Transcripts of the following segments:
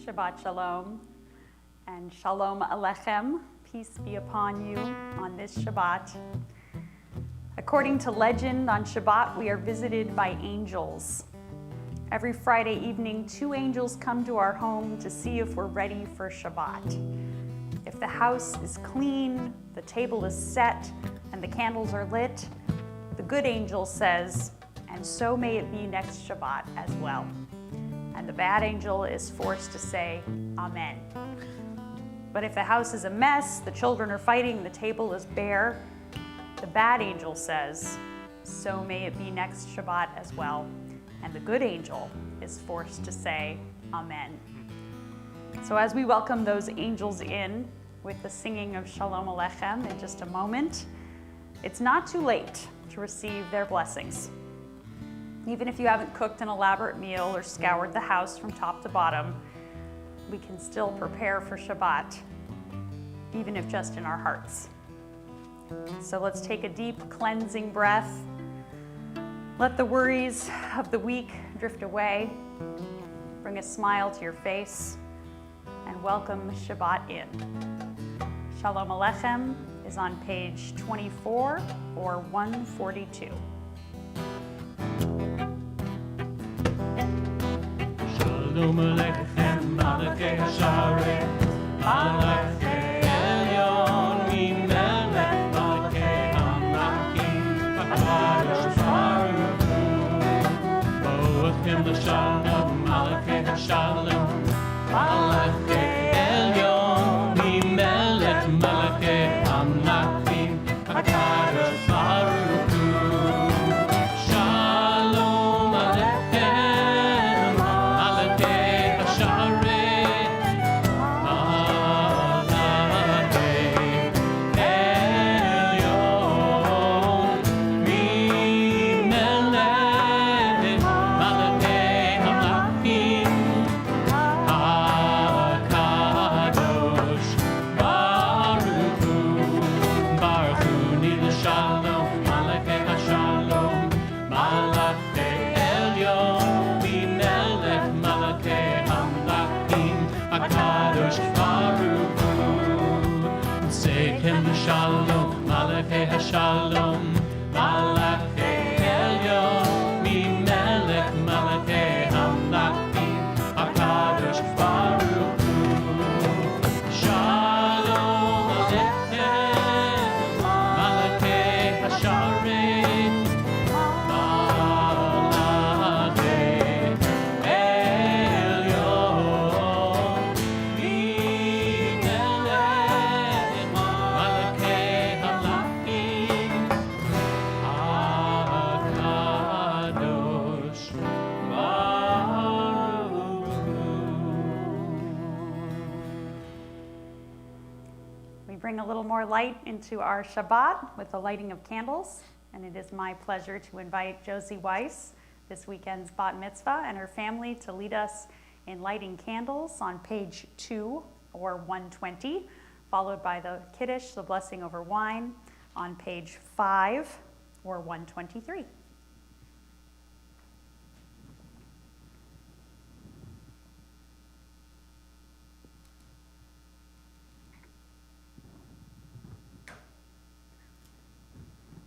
Shabbat Shalom and Shalom Alechem, peace be upon you on this Shabbat. According to legend, on Shabbat we are visited by angels. Every Friday evening, 2 angels come to our home to see if we're ready for Shabbat. If the house is clean, the table is set, and the candles are lit, the good angel says, "And so may it be next Shabbat as well." And the bad angel is forced to say, "Amen." But if the house is a mess, the children are fighting, the table is bare, the bad angel says, "So may it be next Shabbat as well." And the good angel is forced to say, "Amen." So as we welcome those angels in with the singing of Shalom Alechem in just a moment, it's not too late to receive their blessings. Even if you haven't cooked an elaborate meal or scoured the house from top to bottom, we can still prepare for Shabbat, even if just in our hearts. So let's take a deep cleansing breath. Let the worries of the week drift away. Bring a smile to your face and welcome Shabbat in. Shalom Alechem is on page 24 or 142. Shalom Alechem, Malachei Hasharei, Malachei Elyon, Mimelech, Malachei Hamlakim, HaKadosh Baruch Hu. Boachim l'Shalom, Malachei Hashalom, Malachei Elyon, Mimelech, Malachei Hamlakim, HaKadosh Baruch Hu. Shalom Alechem, Malachei Hasharei, Malachei Elyon, Mimelech, Malachei Hamlakim, HaKadosh Baruch Hu. Baruch Hu Nil Shalom, Malachei Hashalom, Malachei Elyon, Mimelech, Malachei Hamlakim, HaKadosh Baruch Hu. Sekem Shalom, Malachei Hashalom, Malachei Elyon, Mimelech, Malachei Hamlakim, HaKadosh Baruch Hu. Shalom Alechem, Malachei Hasharei, Malachei Elyon, Mimelech, Malachei Hamlakim, HaKadosh Baruch Hu. We bring a little more light into our Shabbat with the lighting of candles, and it is my pleasure to invite Josie Weiss, this weekend's bat mitzvah, and her family to lead us in lighting candles on page 2 or 120, followed by the Kiddush, the blessing over wine, on page 5 or 123.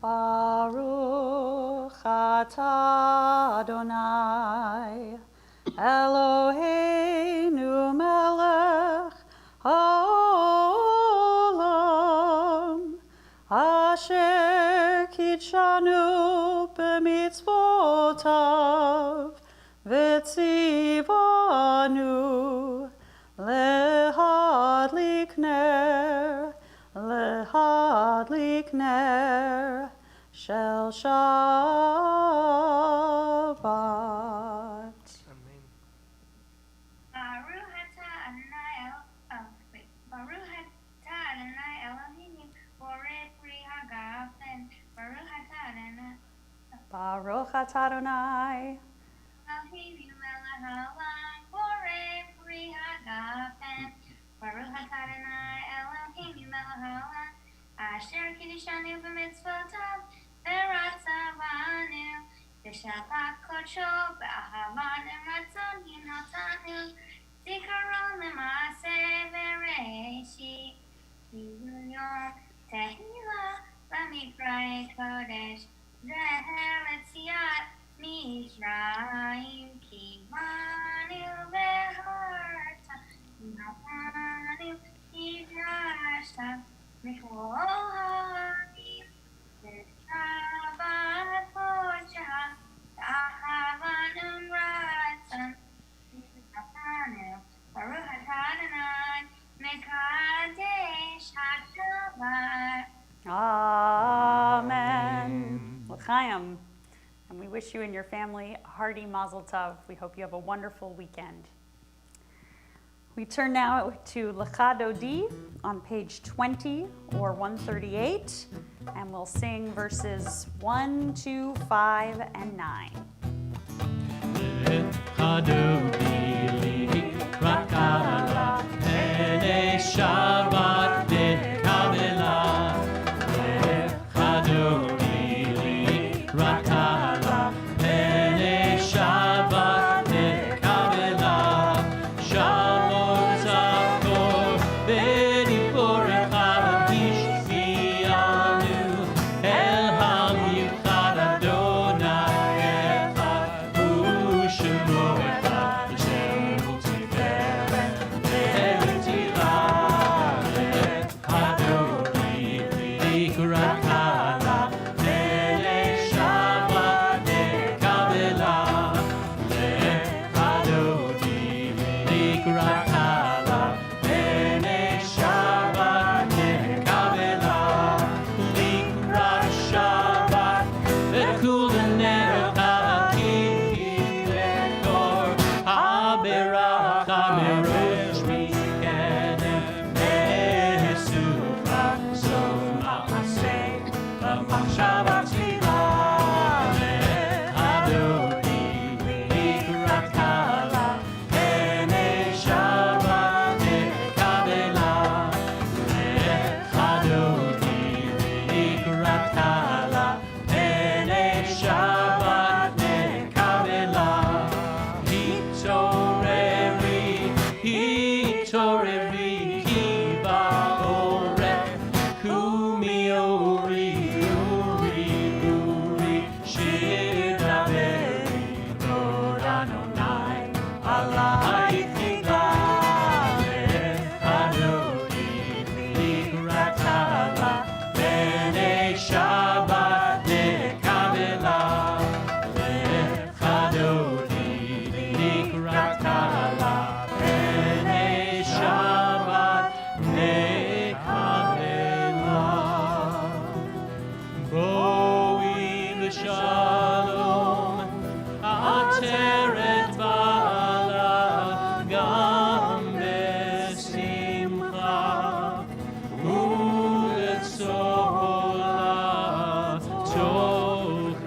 Baruch atah Adonai, Eloheinu melech haolam, asher kitshanu b'mitzvotav, v'tzivanu lehadlik ner shel Shabbat. Amen. Baruch atah Adonai Eloheinu borei pri hagafen. Baruch atah Adonai Baruch atah Adonai, Eloheinu melech haolam borei pri hagafen. Baruch atah Adonai Eloheinu melech haolam asher kiddushanu b'mitzvotav v'ratzavanu v'shabbat kodsho b'ahavan u'ratzon hinotanu zikaron Reshi Yom Tehila Lamikrai Kodesh Zeheletziat Mizraim Kimanu Beharta Napanu Idrashta Mikol Harim Shabbat Kodesh Ahavanum Ratzon Napanu Baruch Adonai Mekadesh HaShabbat. Amen. L'chaim. And we wish you and your family a hearty Mazel Tov. We hope you have a wonderful weekend. We turn now to Lecha Dodi on page 20 or 138, and we'll sing verses 1, 2, 5, and 9. Shabbat Kabbalah, Chadodili, Rakala, Pene Shabbat Kabbalah, Shalom Zakor, Beni Porecha, Ishvianu, El Hamiuchad Adonai Echad, Ushemo Echad, Shemu Tiferet, Rakala, Pene Shabbat Kabbalah, Chadodili, Rakala, Pene Shabbat Kabbalah, Likrat Shabbat, Vekul Necha Kikor, Haberach Hamerosh Mikenem, Mesufa, Shabbat Tfilah, Adonai, Rakala, Pene Shabbat Kabbalah, Adonai, Rakala, Pene Shabbat Kabbalah, Hitoreri, Kiba Orech, Kumiori. Shalom, Ateret Bala, Gam Besimcha, Uletzola, Tochemune,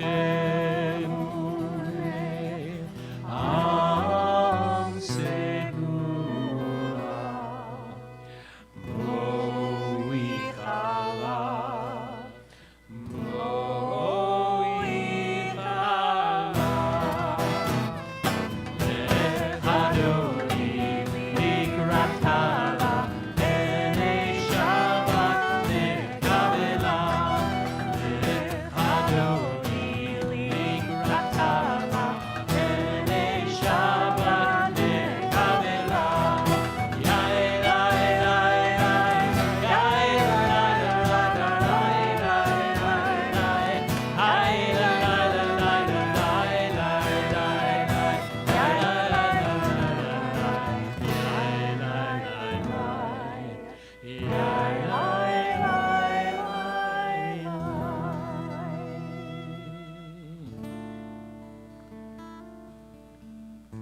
Am Segura, Moichala.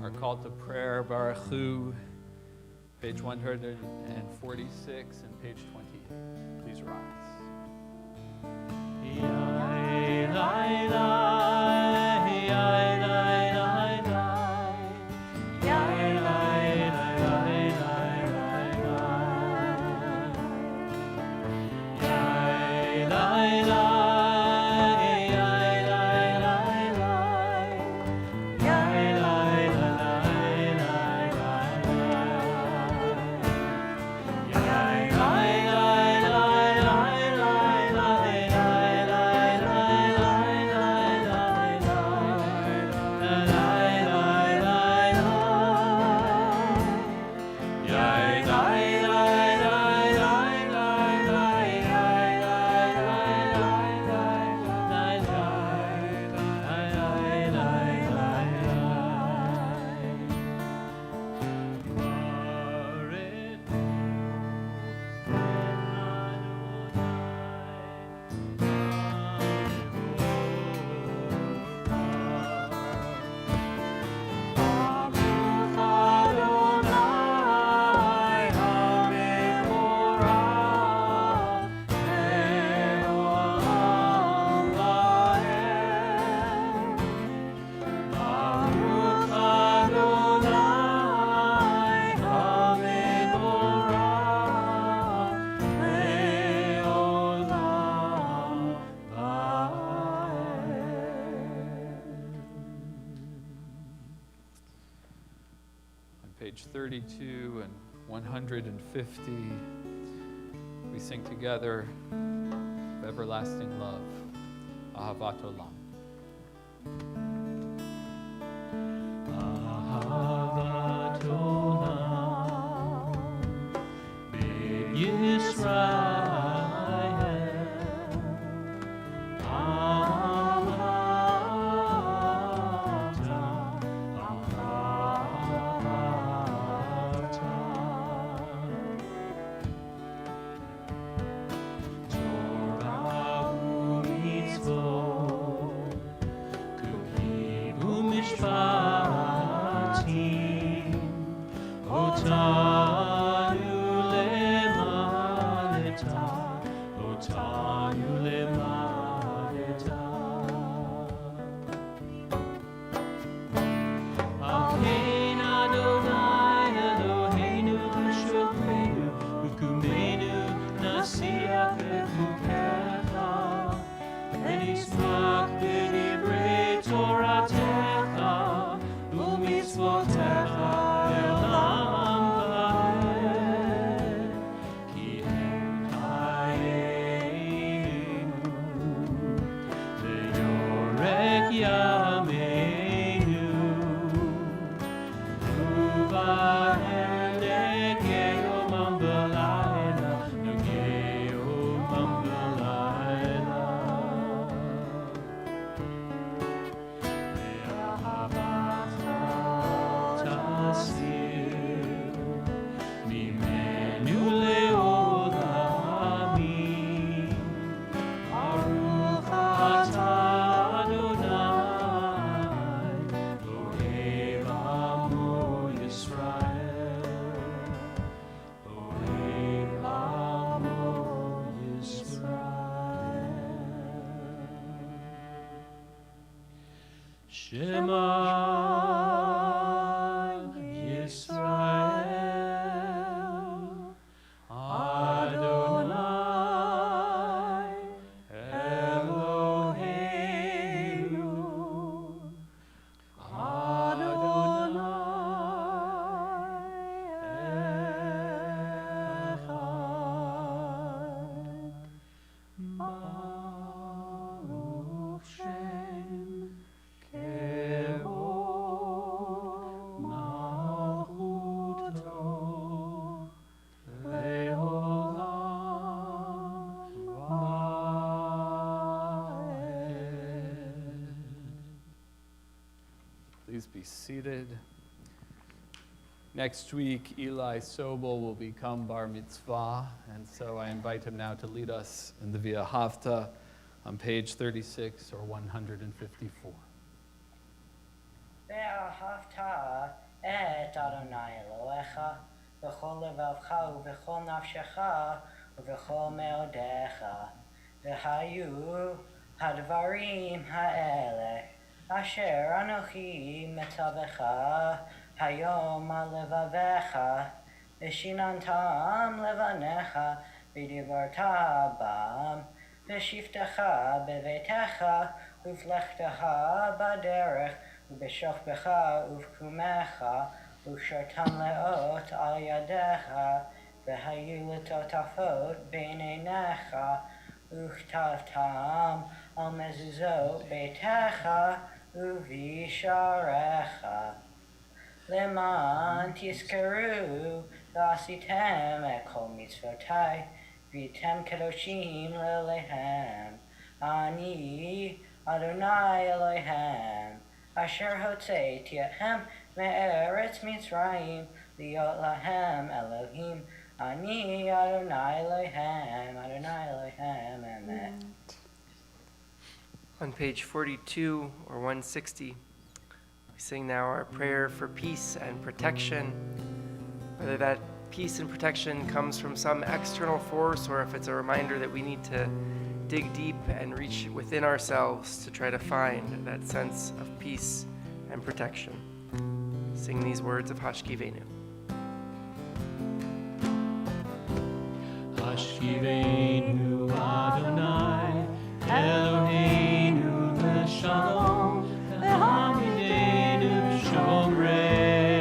Our call to prayer, Baruch Hu, page 146 and page 20. Please rise. page 32 and 150, we sing together of everlasting love, Ahavat Olam. Ahavat Olam, B'Yisrael, Ahavta, Ahavta, Torah u'mitzvot, Kukim u'mishpatim, Otanu lemaleta, Otanu lemaleta. Amen Adonai Eloheinu v'shofenu v'kumenu nasiach v'chukecha v'nismach b'divrei Toratecha u'mitzvotecha le'olam va'ed ki hem chayenu ve'yorek yameinu uvahem negeyomam v'layla negeyomam v'layla ve'ahavata tasir mimenu le'olamim Baruch atah Adonai Ohev amo Yisrael Ohev amo Yisrael Shema Yisrael Adonai Eloheinu Adonai Echad Baruch Shem Kevod Malchuto Le'olam Va'ed. Please be seated. Next week, Eli Sobel will become bar mitzvah, and so I invite him now to lead us in the Via Havta on page 36 or 154. ואהבת את אדוני אלוהיך בכל לבבך ובכל נפשך ובכל מאודיך. והיו הדברים האלה אשר אנוכי מצווך היום על לבביך ושיננתם לבניך ודיברת בם בשבתך בביתך ובלכתך בדרך ובשוכבך ובקומך וקשרתם לאות על ידיך והיו לטוטפות בין עיניך וכתבתם על מזוזות ביתך ובשעריך למען תזכרו ועשיתם את כל מצוותי והייתם קדושים לאלוהיהם אני אדוני אלוהיהם אשר הוצאתי אתכם מארץ מצרים להיות להם אלוהים אני אדוני אלוהיהם amen. On page 42 or 160, we sing now our prayer for peace and protection. Whether that peace and protection comes from some external force or if it's a reminder that we need to dig deep and reach within ourselves to try to find that sense of peace and protection. Sing these words of Hashkivenu. Hashkivenu Adonai Eloheinu l'shalom V'hamidenu shomrei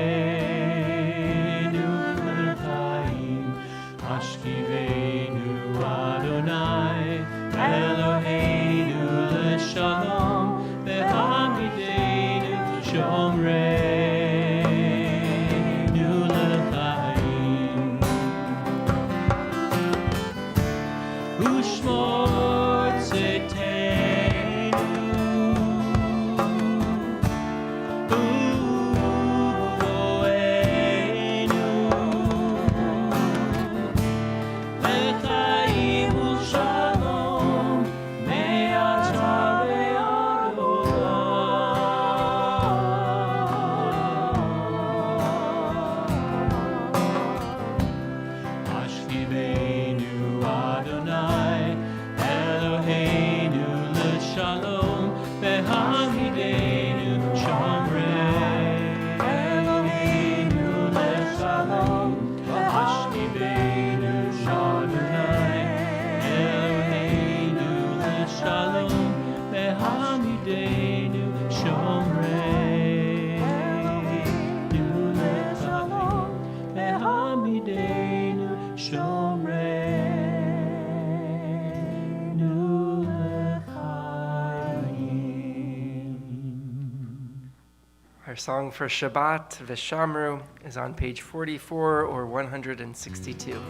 Our song for Shabbat, Vishamru, is on page 44 or 162.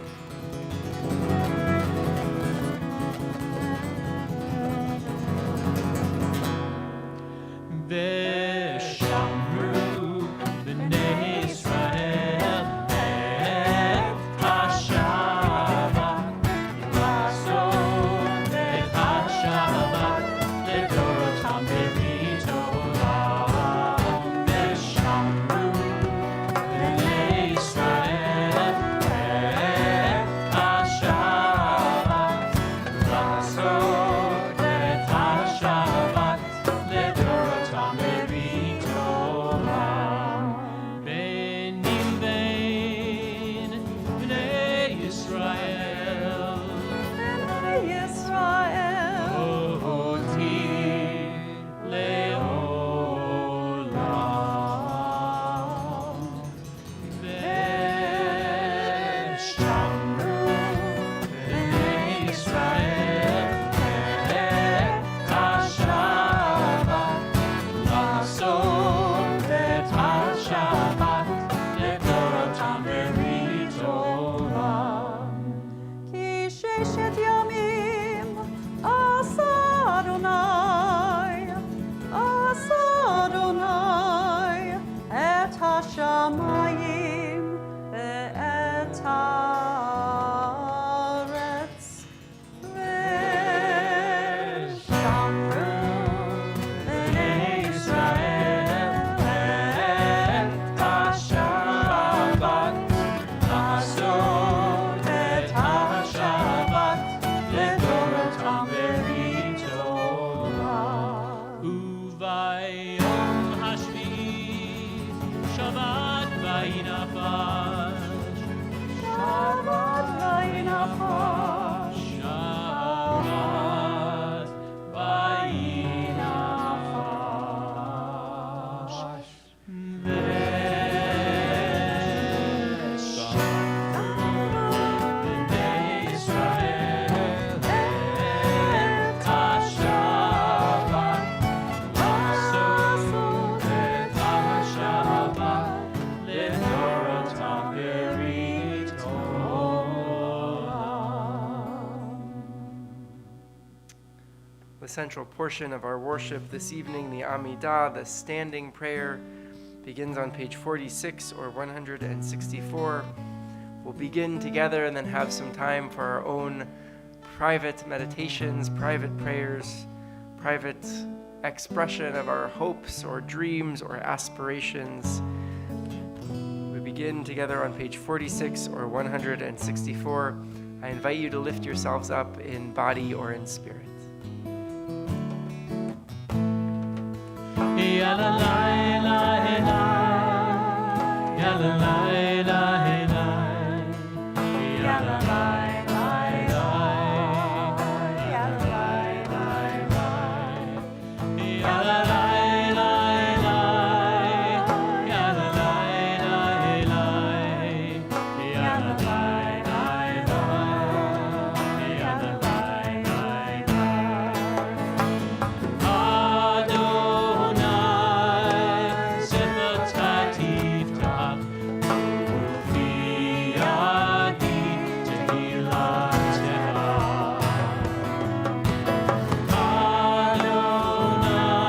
Veshamru b'nei Yisrael et HaShabbat Lasot et HaShabbat לדורותם ברית עולם. Veshamru b'nei Yisrael et HaShabbat Lasot et HaShabbat לדורותם ברית עולם. בנים בין בני ישראל Israel. אותי לעולם. ושמרו בני ישראל את השבת, לעשות את השבת לדורותם ברית עולם. כי ששת ימים עשה אדוני את השמיים ואת הארץ, ושמרו בני ישראל את השבת, לעשות את השבת לדורותם ברית עולם. וביום השביעי שבת וינפש, שבת וינפש, שבת וינפש. בני ישראל את השבת, לעשות את השבת לדורותם ברית עולם. The central portion of our worship this evening, the Amidah, the standing prayer, begins on page 46 or 164. We'll begin together and then have some time for our own private meditations, private prayers, private expression of our hopes or dreams or aspirations. We begin together on page 46 or 164. I invite you to lift yourselves up in body or in spirit. Ya la la la la, ya la la la la, ya la la la la, ya la la la la, ya la la la la, ya la la la la, ya la la la la, ya la la la la. Adonai sefativ taf, ufi yadi tehilateha. Adonai,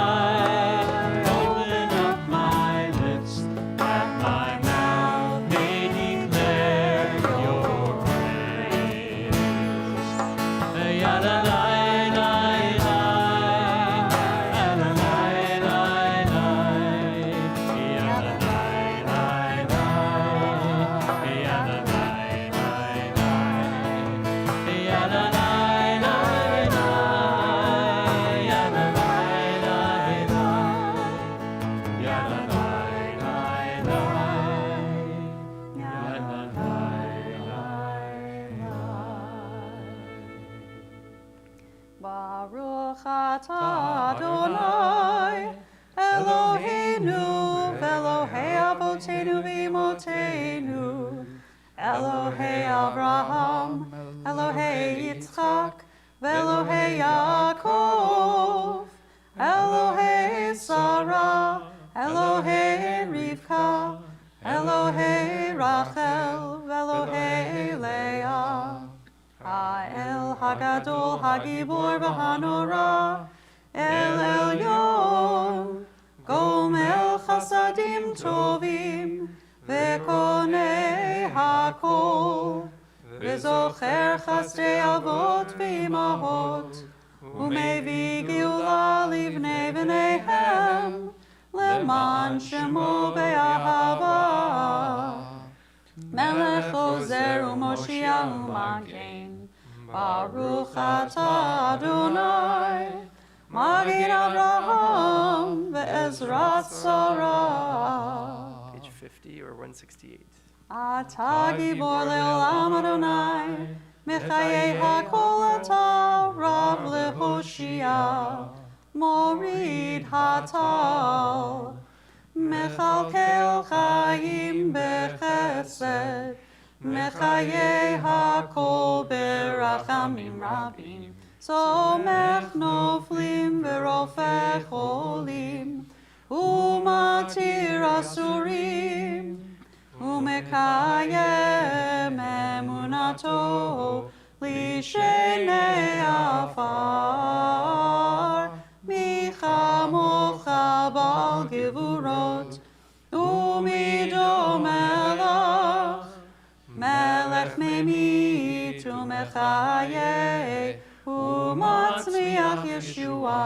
open up my lips, that my mouth may declare your praise. Baruch atah Adonai Eloheinu v'Elohei Avotenu v'Imotenu, Elohei Avraham, Elohei Yitzchak, v'Elohei Yaakov, Elohei Sarah, Elohei Rachel Velohei Leah. Ha'el Hagadol Hagibor V'Hanora El Elyon Gomel Chasadim Tovim Vekonei Hakol V'zocher Chasdei Avot V'imahot Umevi Geula Livnei V'neihem Leman Shemo Be'ahava Melech Ozer U'Moshiach U'Magen Baruch Atah Adonai Magid Abraham Ve'ezrat Sarah. Page 50 or 168. Atah Gibor Le'olam Adonai Mechayei HaKol Atah Rav Lehoshia Morid Hatal Mechalkel Chaim Bechesed Mechayei HaKol Berachamim Rabim Somech Noflim Verofech Olim Umatir Asurim Umekayem Emunato Lishenei Afar Michamocha Bal Gevurot Umido Melech Melech Memit Umechaye Umatzmiach Yeshua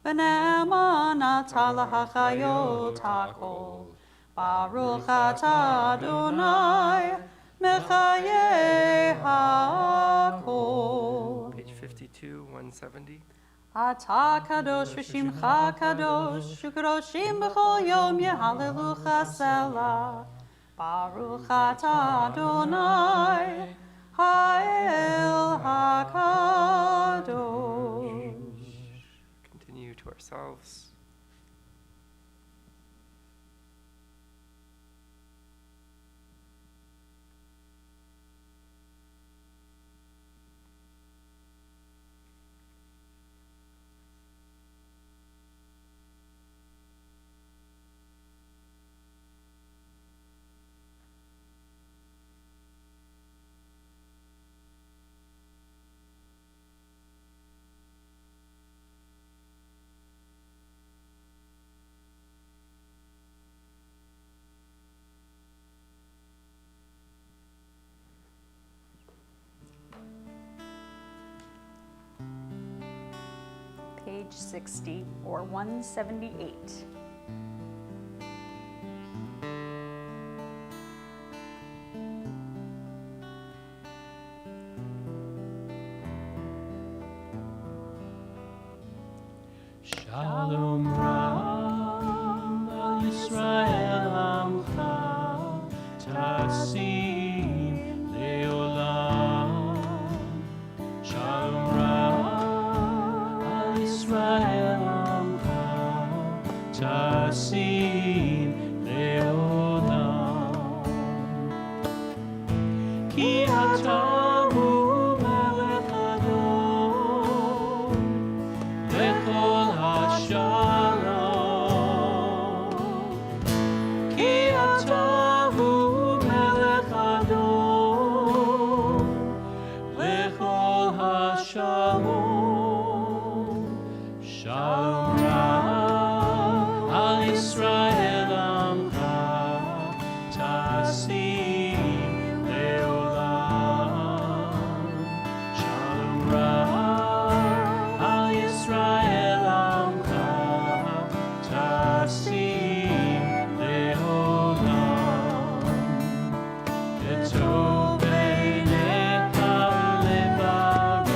V'ne'eman atah lahachayot hakol Baruch atah Adonai Mechayei hakol. Page 52, 170. Atah kadosh v'shimcha kadosh u'kadoshim b'chol yom yehallelucha selah Baruch atah Adonai Ha'el HaKadosh. Continue to ourselves. Page 60 or 178. Shalom Rav al Yisrael Amcha Tasim Leolam. Shalom Rav al Yisrael Amcha Tasim Leolam. Ki Ata hu Melech Adon Lechol HaShalom. Ki Ata hu Melech Adon Lechol HaShalom. Shalom Rav al Yisrael Amcha Tasim Leolam. Shalom Rav al Yisrael Amcha Tasim Leolam. Ketov beinecha ulevarech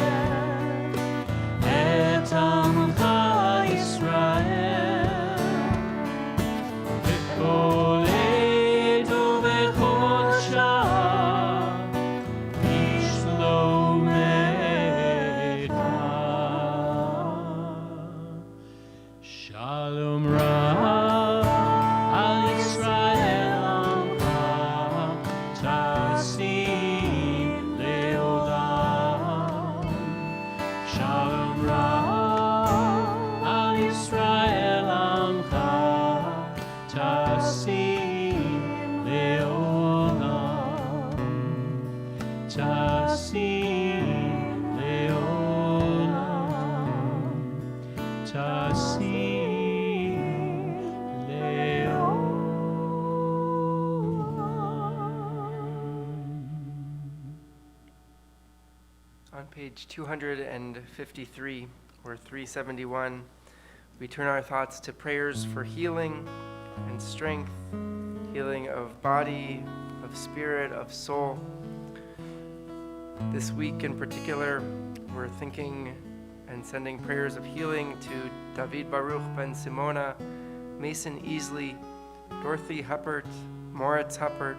et Amcha Yisrael. B'kol עת ובכל שעה בשלומך. Shalom Rav al Yisrael Amcha Tasim On page 253 or 371, we turn our thoughts to prayers for healing and strength, healing of body, of spirit, of soul. This week in particular, we're thinking and sending prayers of healing to David Baruch ben Simona, Mason Easley, Dorothy Huppert, Moritz Huppert,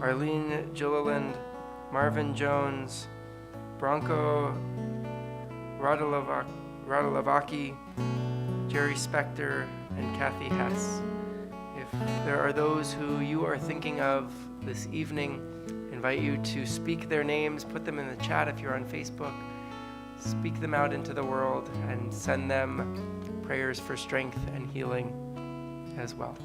Arlene Gilliland, Marvin Jones, Bronco Radolovaki, Jerry Spector, and Kathy Hess. If there are those who you are thinking of this evening, invite you to speak their names, put them in the chat if you're on Facebook, speak them out into the world, and send them prayers for strength and healing as well.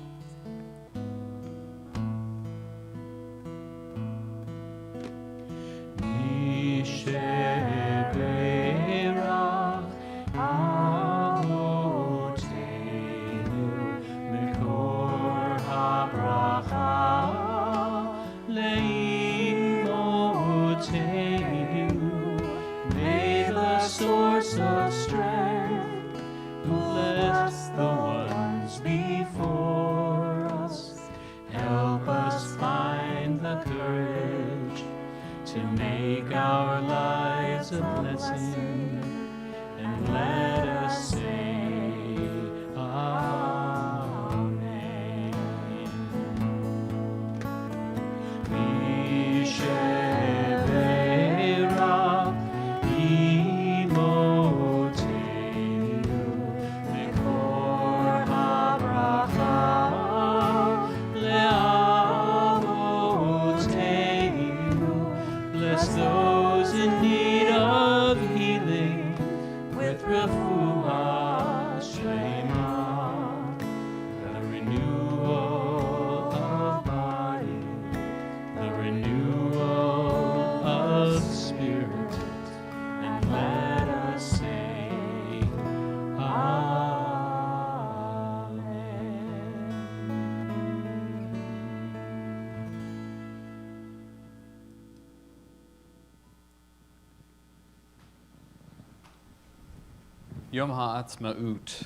Yom HaAtzmaut,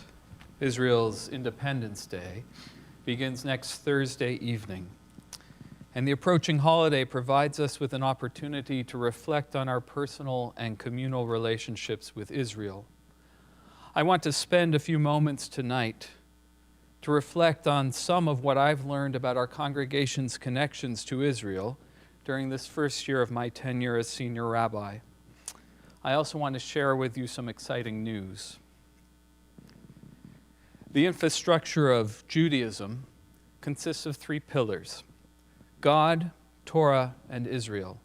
Israel's Independence Day, begins next Thursday evening. And the approaching holiday provides us with an opportunity to reflect on our personal and communal relationships with Israel. I want to spend a few moments tonight to reflect on some of what I've learned about our congregation's connections to Israel during this first year of my tenure as senior rabbi. I also want to share with you some exciting news. The infrastructure of Judaism consists of three pillars: God, Torah, and Israel.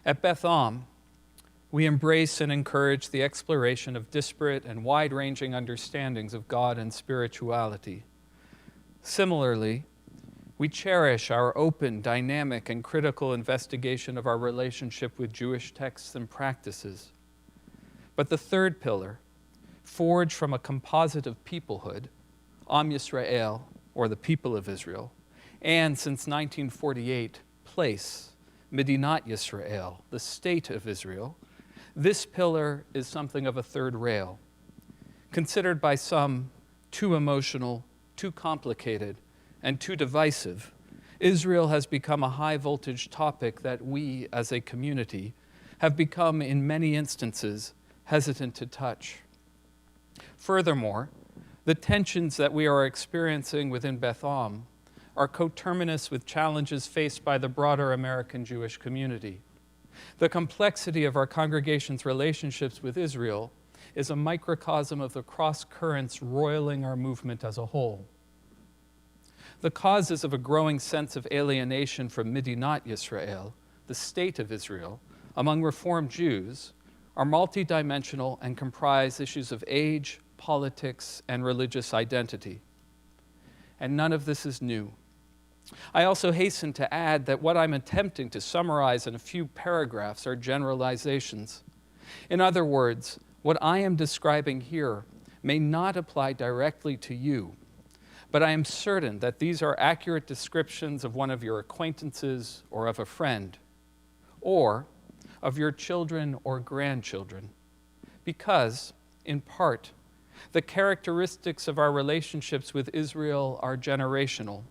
At Beth Am, we embrace and encourage the exploration of disparate and wide-ranging understandings of God and spirituality. Similarly, we cherish our open, dynamic, and critical investigation of our relationship with Jewish texts and practices. But the third pillar, forged from a composite of peoplehood, Am Yisrael, or the people of Israel, and since 1948, place, Medinat Yisrael, the state of Israel, this pillar is something of a third rail, considered by some too emotional, too complicated, and too divisive. Israel has become a high-voltage topic that we, as a community, have become, in many instances, hesitant to touch. Furthermore, the tensions that we are experiencing within Beth Am are coterminous with challenges faced by the broader American Jewish community. The complexity of our congregation's relationships with Israel is a microcosm of the cross-currents roiling our movement as a whole. The causes of a growing sense of alienation from Medinat Yisrael, the state of Israel, among Reform Jews are multidimensional and comprise issues of age, politics, and religious identity. And none of this is new. I also hasten to add that what I'm attempting to summarize in a few paragraphs are generalizations. In other words, what I am describing here may not apply directly to you, but I am certain that these are accurate descriptions of one of your acquaintances or of a friend. Or, of your children or grandchildren, because, in part, the characteristics of our relationships with Israel are generational.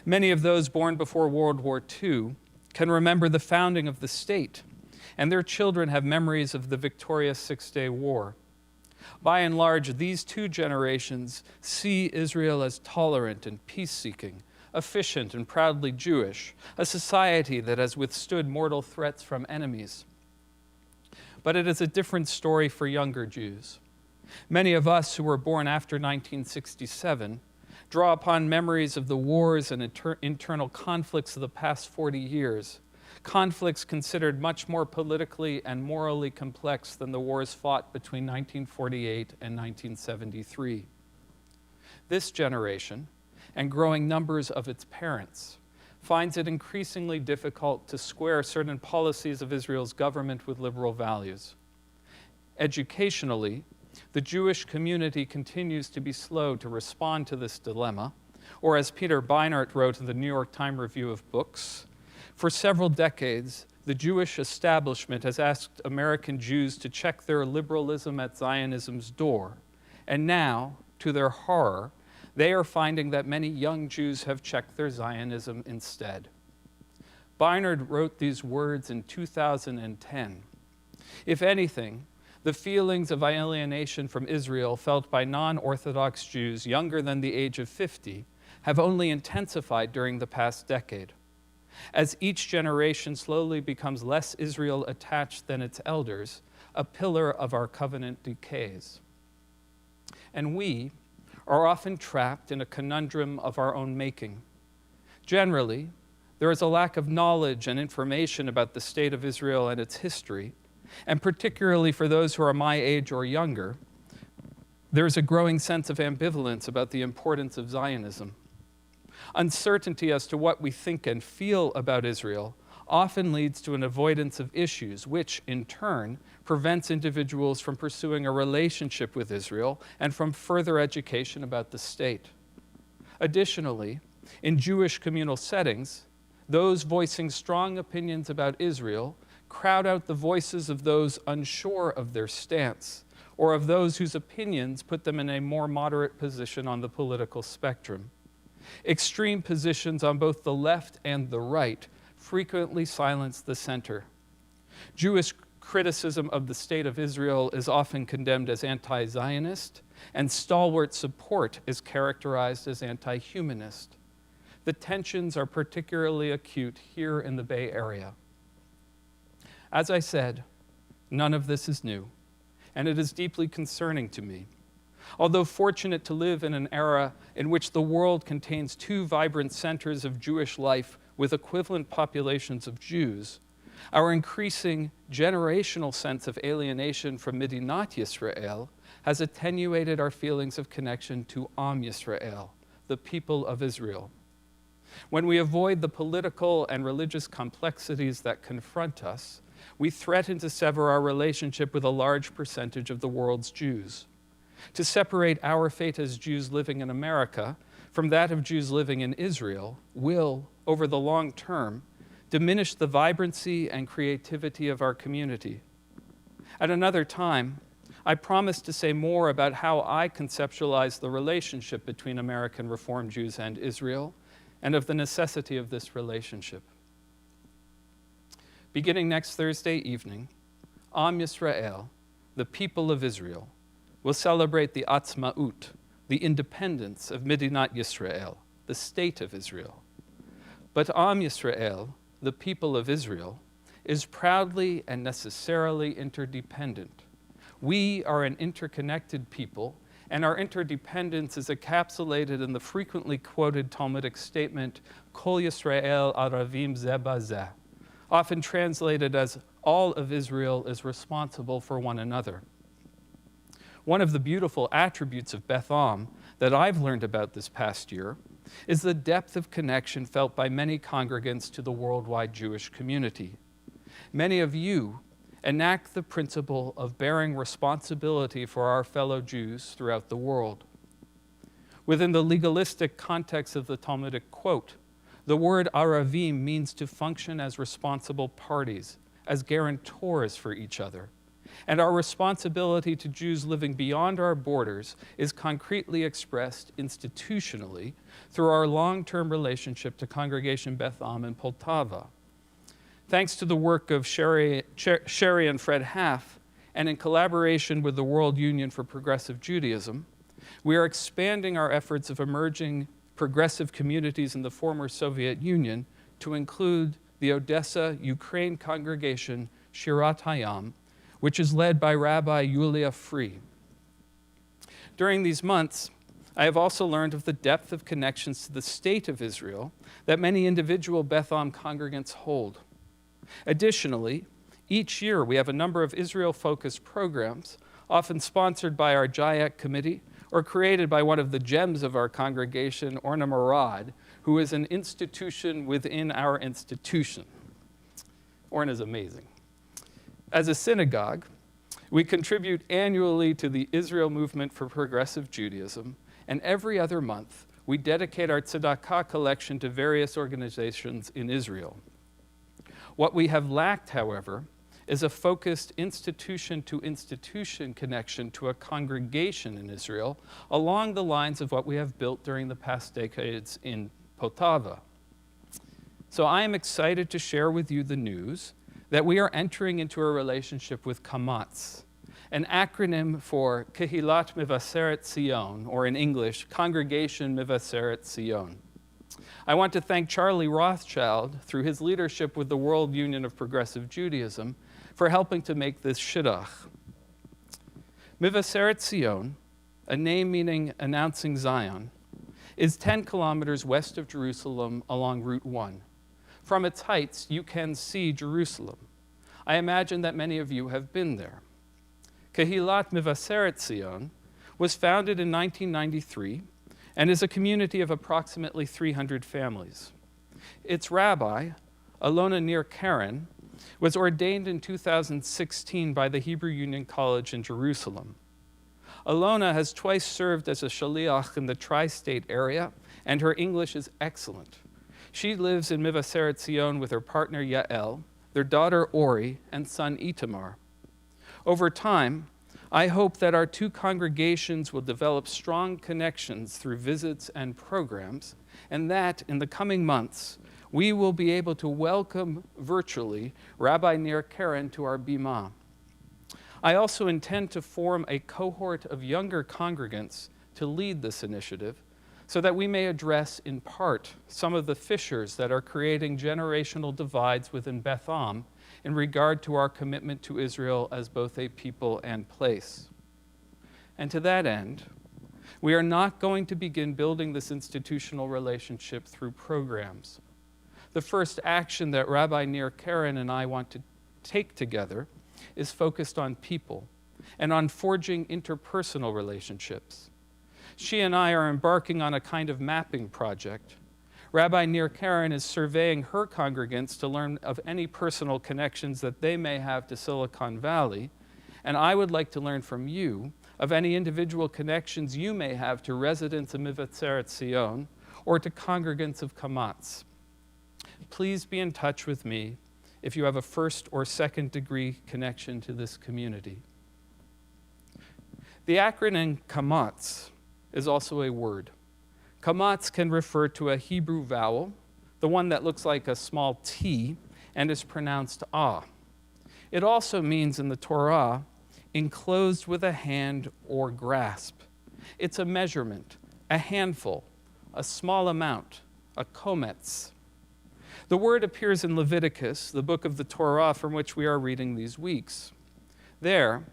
Many of those born before World War II can remember the founding of the state, and their children have memories of the victorious Six-Day War. By and large, these two generations see Israel as tolerant and peace-seeking, efficient and proudly Jewish, a society that has withstood mortal threats from enemies. But it is a different story for younger Jews. Many of us who were born after 1967 draw upon memories of the wars and internal conflicts of the past 40 years, conflicts considered much more politically and morally complex than the wars fought between 1948 and 1973. This generation, and growing numbers of its parents, finds it increasingly difficult to square certain policies of Israel's government with liberal values. Educationally, the Jewish community continues to be slow to respond to this dilemma, or as Peter Beinart wrote in the New York Times Review of Books, for several decades, the Jewish establishment has asked American Jews to check their liberalism at Zionism's door, and now, to their horror, they are finding that many young Jews have checked their Zionism instead. Beinart wrote these words in 2010. If anything, the feelings of alienation from Israel felt by non-Orthodox Jews younger than the age of 50 have only intensified during the past decade. As each generation slowly becomes less Israel attached than its elders, a pillar of our covenant decays. And we are often trapped in a conundrum of our own making. Generally, there is a lack of knowledge and information about the state of Israel and its history, and particularly for those who are my age or younger, there is a growing sense of ambivalence about the importance of Zionism. Uncertainty as to what we think and feel about Israel often leads to an avoidance of issues, which, in turn, prevents individuals from pursuing a relationship with Israel and from further education about the state. Additionally, in Jewish communal settings, those voicing strong opinions about Israel crowd out the voices of those unsure of their stance, or of those whose opinions put them in a more moderate position on the political spectrum. Extreme positions on both the left and the right frequently silence the center. Jewish criticism of the state of Israel is often condemned as anti-Zionist, and stalwart support is characterized as anti-humanist. The tensions are particularly acute here in the Bay Area. As I said, none of this is new, and it is deeply concerning to me. Although fortunate to live in an era in which the world contains two vibrant centers of Jewish life with equivalent populations of Jews, our increasing generational sense of alienation from Medinat Yisrael has attenuated our feelings of connection to Am Yisrael, the people of Israel. When we avoid the political and religious complexities that confront us, we threaten to sever our relationship with a large percentage of the world's Jews. To separate our fate as Jews living in America from that of Jews living in Israel will, over the long term, diminish the vibrancy and creativity of our community. At another time, I promise to say more about how I conceptualize the relationship between American Reform Jews and Israel, and of the necessity of this relationship. Beginning next Thursday evening, Am Yisrael, the people of Israel, will celebrate the Atzmaut, the independence of Medinat Yisrael, the state of Israel. But Am Yisrael, the people of Israel, is proudly and necessarily interdependent. We are an interconnected people, and our interdependence is encapsulated in the frequently quoted Talmudic statement, Kol Yisrael Aravim Zeh Bazeh, often translated as, all of Israel is responsible for one another. One of the beautiful attributes of Beth Am that I've learned about this past year is the depth of connection felt by many congregants to the worldwide Jewish community. Many of you enact the principle of bearing responsibility for our fellow Jews throughout the world. Within the legalistic context of the Talmudic quote, the word Aravim means to function as responsible parties, as guarantors for each other. And our responsibility to Jews living beyond our borders is concretely expressed institutionally through our long-term relationship to Congregation Beth Am in Poltava. Thanks to the work of Sherry and Fred Haff, and in collaboration with the World Union for Progressive Judaism, we are expanding our efforts of emerging progressive communities in the former Soviet Union to include the Odessa, Ukraine congregation Shirat Hayam, which is led by Rabbi Yulia Free. During these months, I have also learned of the depth of connections to the state of Israel that many individual Beth Am congregants hold. Additionally, each year we have a number of Israel-focused programs, often sponsored by our JIAC committee or created by one of the gems of our congregation, Orna Murad, who is an institution within our institution. Orna is amazing. As a synagogue, we contribute annually to the Israel Movement for Progressive Judaism, and every other month, we dedicate our tzedakah collection to various organizations in Israel. What we have lacked, however, is a focused institution-to-institution connection to a congregation in Israel along the lines of what we have built during the past decades in Poltava. So I am excited to share with you the news that we are entering into a relationship with Kamatz, an acronym for Kehilat Mevaseret Zion, or in English, Congregation Mevaseret Zion. I want to thank Charlie Rothschild, through his leadership with the World Union of Progressive Judaism, for helping to make this shidduch. Mevaseret Zion, a name meaning announcing Zion, is 10 kilometers west of Jerusalem along Route 1. From its heights, you can see Jerusalem. I imagine that many of you have been there. Kehilat Mevaseret Zion was founded in 1993 and is a community of approximately 300 families. Its rabbi, Alona Nir Karen, was ordained in 2016 by the Hebrew Union College in Jerusalem. Alona has twice served as a shaliach in the tri-state area, and her English is excellent. She lives in Mevaseret Zion with her partner Yael, their daughter Ori, and son Itamar. Over time, I hope that our two congregations will develop strong connections through visits and programs, and that in the coming months, we will be able to welcome virtually Rabbi Nir Karen to our bima. I also intend to form a cohort of younger congregants to lead this initiative, so that we may address, in part, some of the fissures that are creating generational divides within Beth Am in regard to our commitment to Israel as both a people and place. And to that end, we are not going to begin building this institutional relationship through programs. The first action that Rabbi Nir Karen and I want to take together is focused on people and on forging interpersonal relationships. She and I are embarking on a kind of mapping project. Rabbi Nir Karen is surveying her congregants to learn of any personal connections that they may have to Silicon Valley, and I would like to learn from you of any individual connections you may have to residents of Mevaseret Zion or to congregants of Kamatz. Please be in touch with me if you have a first or second degree connection to this community. The acronym Kamatz is also a word. Kamatz can refer to a Hebrew vowel, the one that looks like a small T and is pronounced ah. It also means in the Torah, enclosed with a hand or grasp. It's a measurement, a handful, a small amount, a kometz. The word appears in Leviticus, the book of the Torah from which we are reading these weeks. There,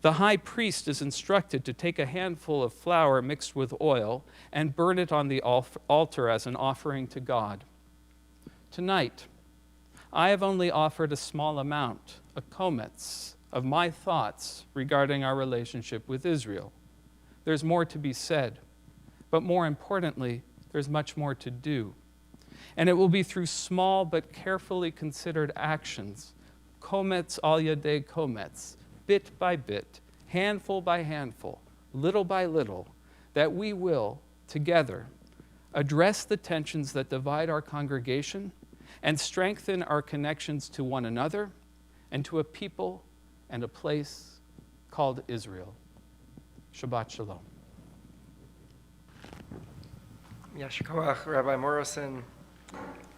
the high priest is instructed to take a handful of flour mixed with oil and burn it on the altar as an offering to God. Tonight, I have only offered a small amount, a kometz, of my thoughts regarding our relationship with Israel. There's more to be said, but more importantly, there's much more to do. And it will be through small but carefully considered actions, kometz al yadei kometz, bit by bit, handful by handful, little by little, that we will, together, address the tensions that divide our congregation and strengthen our connections to one another and to a people and a place called Israel. Shabbat Shalom. Yashkoach, Rabbi Morrison.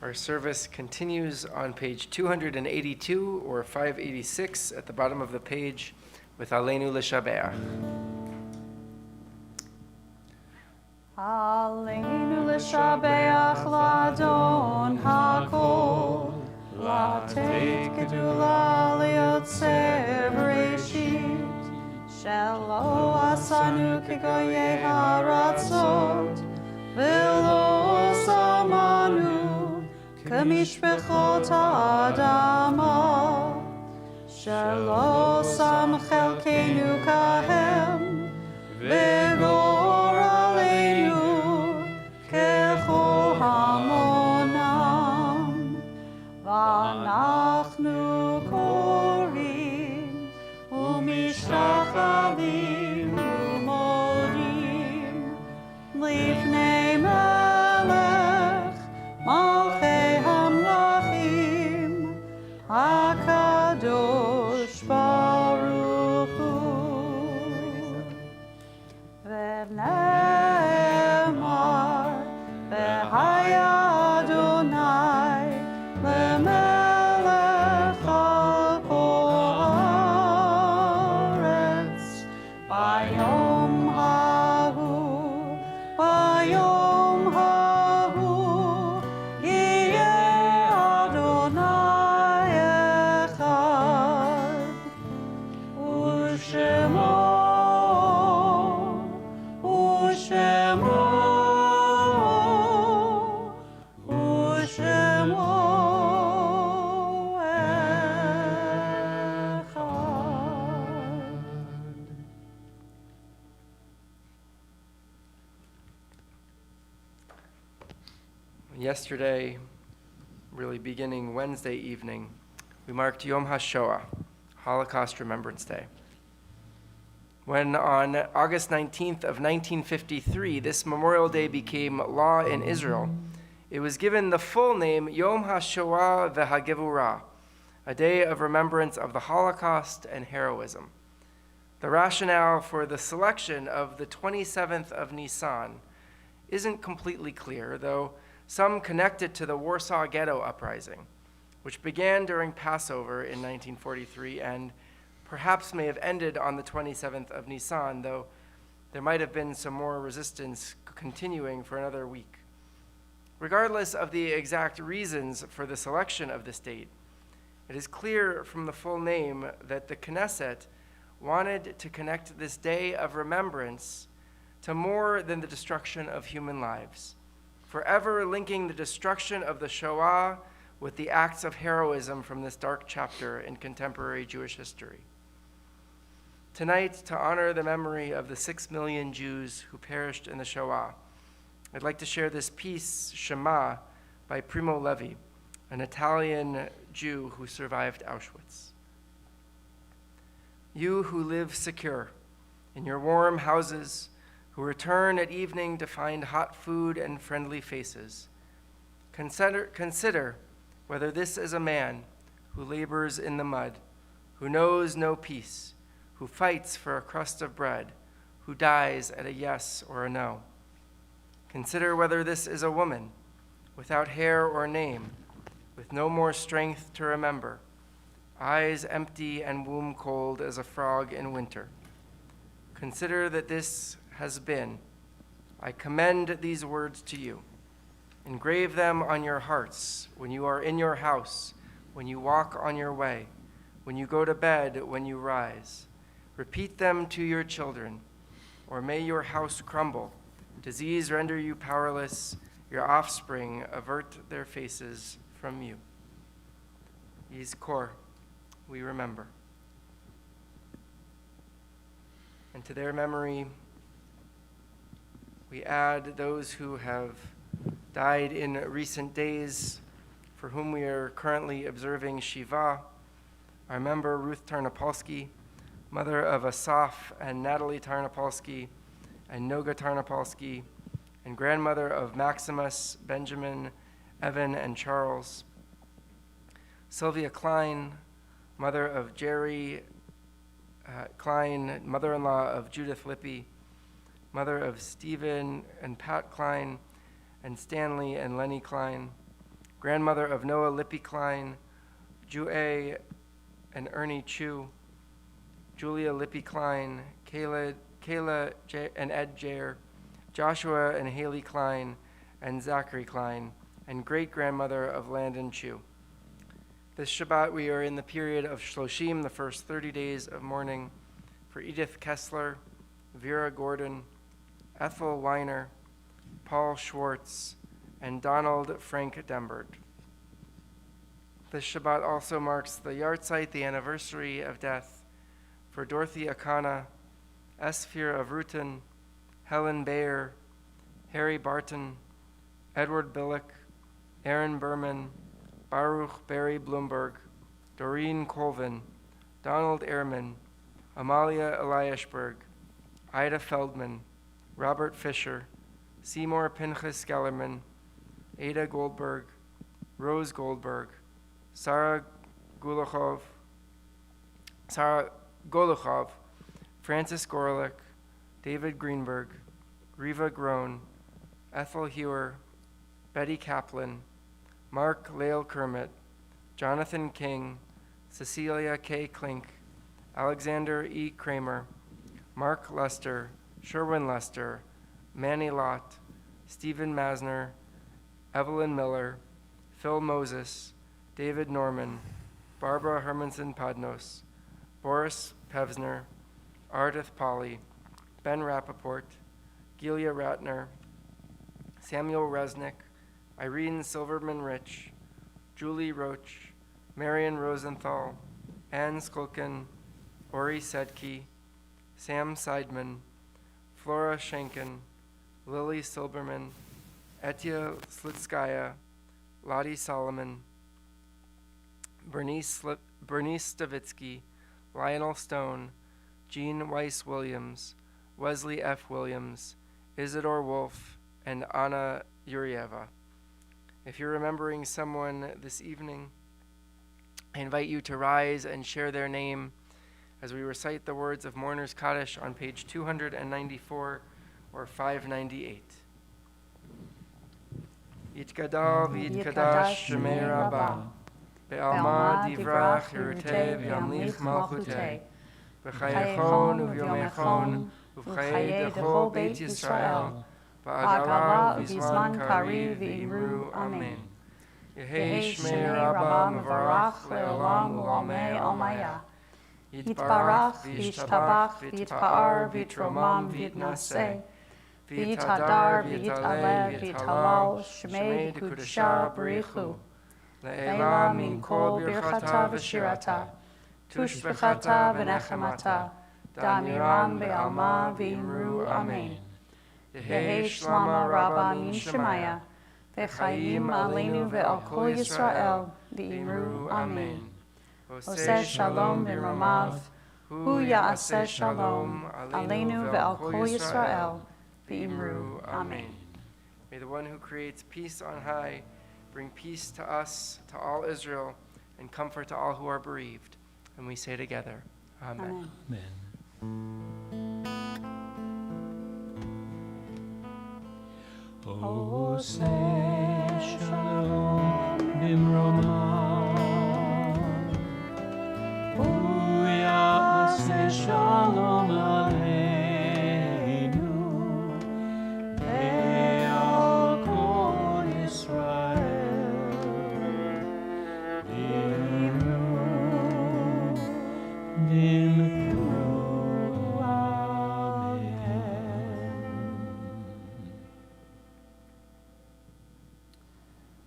Our service continues on page 282 or 586 at the bottom of the page with Aleinu L'Shabeach. Aleinu l'shabeach l'Adon hakol, לתת גדולה ליוצר בראשית, שלא עשנו כגויי הארצות, ולא שמנו כמשפחות האדמה, שלא שם חלקנו כהם, וגורלנו ככל המונם. ואנחנו קוראים ומשתחווים ומודים לפני מלך מלכי המלכים הקדוש ברוך הוא. ונאמר והיה אדוני למלך על כל הארץ ביום ההוא, ביום ההוא יהיה אדוני אחד, ושמו Yesterday, really beginning Wednesday evening, we marked Yom HaShoah, Holocaust Remembrance Day. When on August 19th of 1953, this Memorial Day became law in Israel, it was given the full name Yom HaShoah v'Hagevurah, a day of remembrance of the Holocaust and heroism. The rationale for the selection of the 27th of Nisan isn't completely clear, though some connect it to the Warsaw Ghetto Uprising, which began during Passover in 1943 and perhaps may have ended on the 27th of Nisan, though there might have been some more resistance continuing for another week. Regardless of the exact reasons for the selection of this date, it is clear from the full name that the Knesset wanted to connect this day of remembrance to more than the destruction of human lives, forever linking the destruction of the Shoah with the acts of heroism from this dark chapter in contemporary Jewish history. Tonight, to honor the memory of the 6 million Jews who perished in the Shoah, I'd like to share this piece, Shema, by Primo Levi, an Italian Jew who survived Auschwitz. You who live secure in your warm houses, who return at evening to find hot food and friendly faces, consider whether this is a man who labors in the mud, who knows no peace, who fights for a crust of bread, who dies at a yes or a no. Consider whether this is a woman without hair or name, with no more strength to remember, eyes empty and womb cold as a frog in winter. Consider that this has been. I commend these words to you. Engrave them on your hearts when you are in your house, when you walk on your way, when you go to bed, when you rise. Repeat them to your children, or may your house crumble, disease render you powerless, your offspring avert their faces from you. Yizkor, we remember. And to their memory, we add those who have died in recent days, for whom we are currently observing Shiva. Our member, Ruth Tarnopolsky, mother of Asaf and Natalie Tarnopolsky, and Noga Tarnopolsky, and grandmother of Maximus, Benjamin, Evan, and Charles. Sylvia Klein, mother of Jerry Klein, mother-in-law of Judith Lippy, mother of Stephen and Pat Klein, and Stanley and Lenny Klein, grandmother of Noah Lippy Klein, Jue and Ernie Chu, Julia Lippy Klein, Kayla and Ed Jair, Joshua and Haley Klein, and Zachary Klein, and great-grandmother of Landon Chu. This Shabbat, we are in the period of Shloshim, the first 30 days of mourning, for Edith Kessler, Vera Gordon, Ethel Weiner, Paul Schwartz, and Donald Frank Dembert. This Shabbat also marks the yahrzeit, the anniversary of death, for Dorothy Akana, Esphir Avrutin, Helen Bayer, Harry Barton, Edward Billick, Aaron Berman, Baruch Barry Bloomberg, Doreen Colvin, Donald Ehrman, Amalia Eliashberg, Ida Feldman, Robert Fisher, Seymour Pinchas Gellerman, Ada Goldberg, Rose Goldberg, Sarah Golukhov, Francis Gorelick, David Greenberg, Riva Groen, Ethel Hewer, Betty Kaplan, Mark Lael Kermit, Jonathan King, Cecilia K. Klink, Alexander E. Kramer, Mark Lester, Sherwin Lester, Manny Lott, Stephen Masner, Evelyn Miller, Phil Moses, David Norman, Barbara Hermanson Padnos, Boris Pevsner, Ardith Polly, Ben Rappaport, Gilia Ratner, Samuel Resnick, Irene Silverman Rich, Julie Roach, Marion Rosenthal, Ann Skulkin, Ori Sedke, Sam Seidman, Flora Schenken, Lily Silberman, Etya Slitskaya, Lottie Solomon, Bernice Stavitsky, Lionel Stone, Jean Weiss Williams, Wesley F. Williams, Isidore Wolf, and Anna Yurieva. If you're remembering someone this evening, I invite you to rise and share their name as we recite the words of Mourner's Kaddish on page 294 or 598. Yitgadal v'yitkadash shemei Rabbah, be'alma divrach yiruteh v'yamlich malchuteh, v'chayechon u'vyomechon u'v'chayei dechol Beit Yisrael, v'agala u'bizman kari v'imru amen. Yehei shmei Rabbah mevarach le'olam u'lamei almaya. Yitbarach v'yishtabach v'yitpa'ar v'yitromam v'yitnaseh, v'yitadar v'yitalev v'yitalal shmei dekudesha b'richu. Le'ela min kol birchata v'shirata, tushbechata v'nechemata, damiram be'alma v'imru amen. Yehei shlama Rabbah min shemaya, v'chayim aleinu ve'al kol Yisrael v'imru amen. Oseh shalom b'romav, hu ya'aseh shalom aleinu ve'al kol Yisrael v'imru amen. May the one who creates peace on high bring peace to us, to all Israel, and comfort to all who are bereaved. And we say together, amen. Oseh shalom b'romav, hu ya'aseh shalom aleinu ve'al kol Yisrael v'imru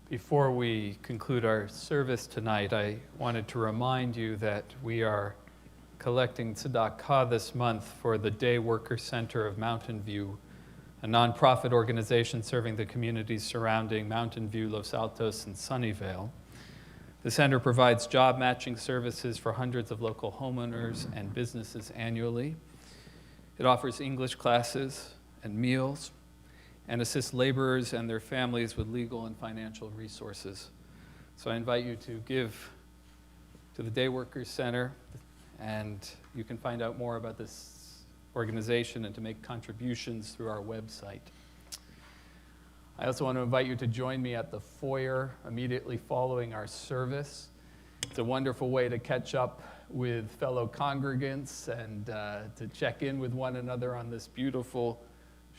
Before we conclude our service tonight, I wanted to remind you that we are collecting tzedakah this month for the Day Worker Center of Mountain View, a nonprofit organization serving the communities surrounding Mountain View, Los Altos, and Sunnyvale. The center provides job matching services for hundreds of local homeowners and businesses annually. It offers English classes and meals, and assists laborers and their families with legal and financial resources. So I invite you to give to the Day Workers Center, and you can find out more about this organization and to make contributions through our website. I also want to invite you to join me at the foyer immediately following our service. It's a wonderful way to catch up with fellow congregants and to check in with one another on this beautiful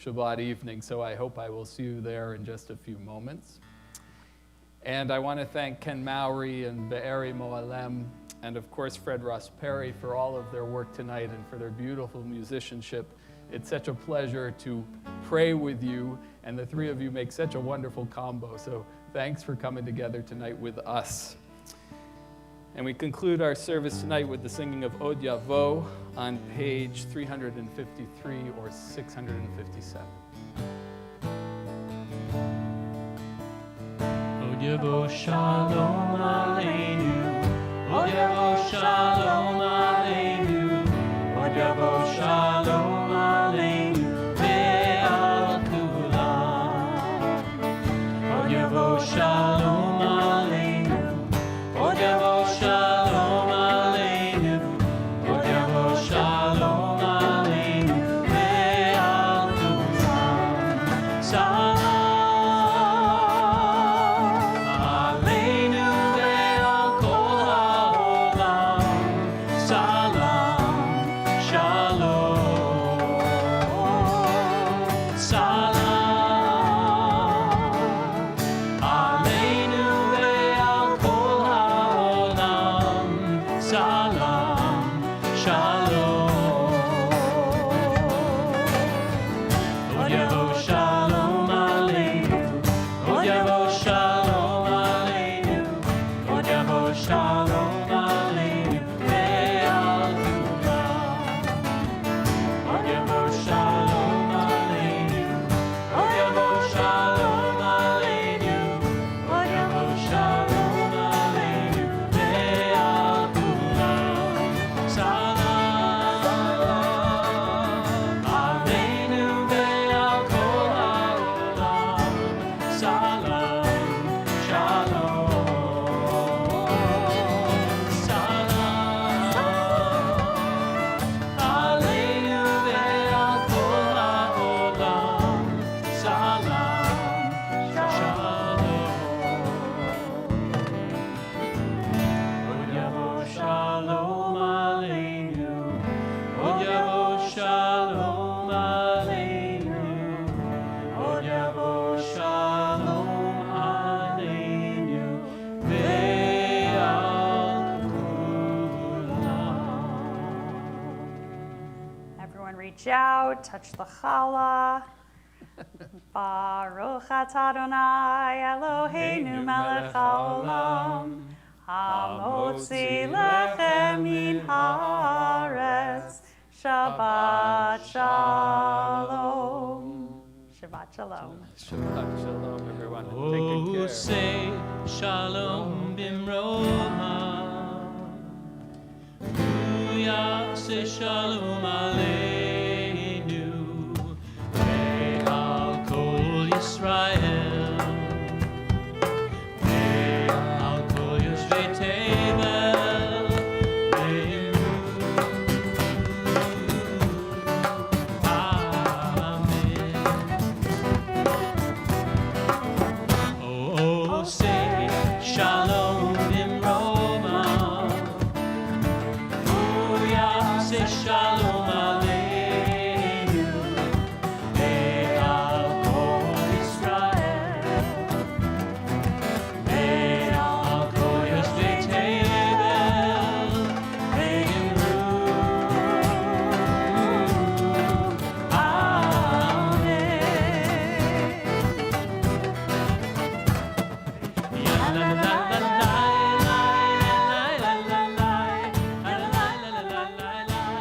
Shabbat evening. So I hope I will see you there in just a few moments. And I want to thank Ken Mowry and Be'eri Moalem and of course Fred Ross Perry for all of their work tonight and for their beautiful musicianship. It's such a pleasure to pray with you, and the three of you make such a wonderful combo. So thanks for coming together tonight with us. And we conclude our service tonight with the singing of Od Yavo on page 353 or 657. Od Yavo Shalom Aleinu, Od Yavo Shalom Aleinu, Od Yavo Shalom Aleinu, Ve'al Kulam. Od Yavo Shalom Aleinu, Od Yavo Shalom Aleinu, Od Yavo Shalom Aleinu, Ve'al Kulam. Salam Aleinu ve'al kol ha'olam. Salam Shalom. Salam Aleinu ve'al kol ha'olam. Salam Shalom. Od Yavo Shalom Aleinu, Od Yavo Shalom Aleinu, Od Yavo Shalom Aleinu, Ve'al Kulam. Od Yavo Shalom Aleinu, Od Yavo Shalom Aleinu, Od Yavo Shalom Aleinu, Ve'al Kulam. Salam Aleinu ve'al kol ha'olam. Salam Shalom. Salam Aleinu ve'al kol ha'olam. Salam Shalom. Od Yavo Shalom Aleinu, Od Yavo Shalom Aleinu, Od Yavo Shalom Aleinu, Ve'al Kulam. Everyone reach out, touch the challah. Baruch atah Adonai Eloheinu melech haolam, hamotzi lechem min haaretz. Shabbat shalom. Shabbat shalom. Shabbat shalom, everyone. and Oh, Take good care. say Shalom Bimroha. Say Shalom Aleinu.